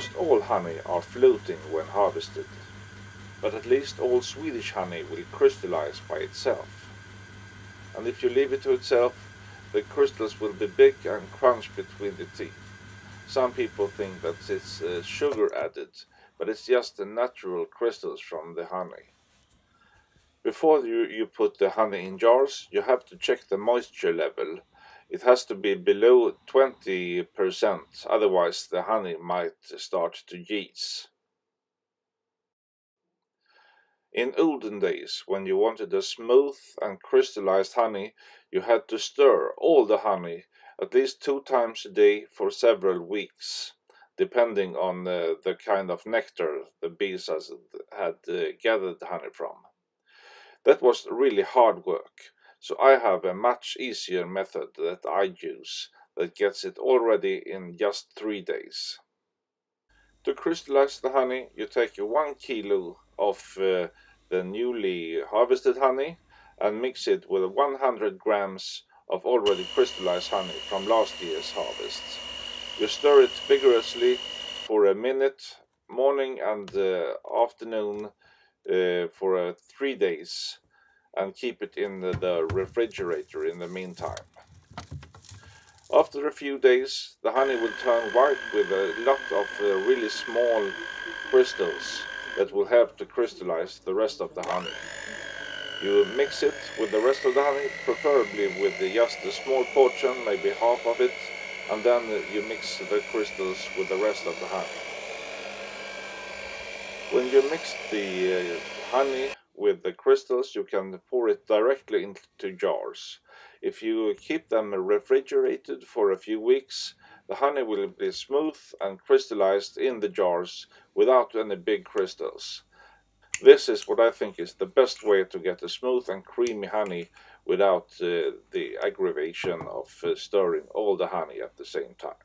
Almost all honey are floating when harvested, but at least all Swedish honey will crystallize by itself. And if you leave it to itself, the crystals will be big and crunch between the teeth. Some people think that it's sugar added, but it's just the natural crystals from the honey. Before you put the honey in jars, you have to check the moisture level. It has to be below 20%, otherwise the honey might start to yeast. In olden days, when you wanted a smooth and crystallized honey, you had to stir all the honey at least 2 times a day for several weeks, depending on the kind of nectar the bees had gathered the honey from. That was really hard work, so I have a much easier method that I use that gets it all ready in just 3 days. To crystallize the honey, you take 1 kilo of the newly harvested honey and mix it with 100 grams of already crystallized honey from last year's harvest. You stir it vigorously for a minute, morning and afternoon for 3 days, and keep it in the refrigerator in the meantime. After a few days, the honey will turn white with a lot of really small crystals that will help to crystallize the rest of the honey. You mix it with the rest of the honey, preferably with just a small portion, maybe half of it, and then you mix the crystals with the rest of the honey. When you mix the honey with the crystals, you can pour it directly into jars. If you keep them refrigerated for a few weeks, the honey will be smooth and crystallized in the jars without any big crystals. This is what I think is the best way to get a smooth and creamy honey without the aggravation of stirring all the honey at the same time.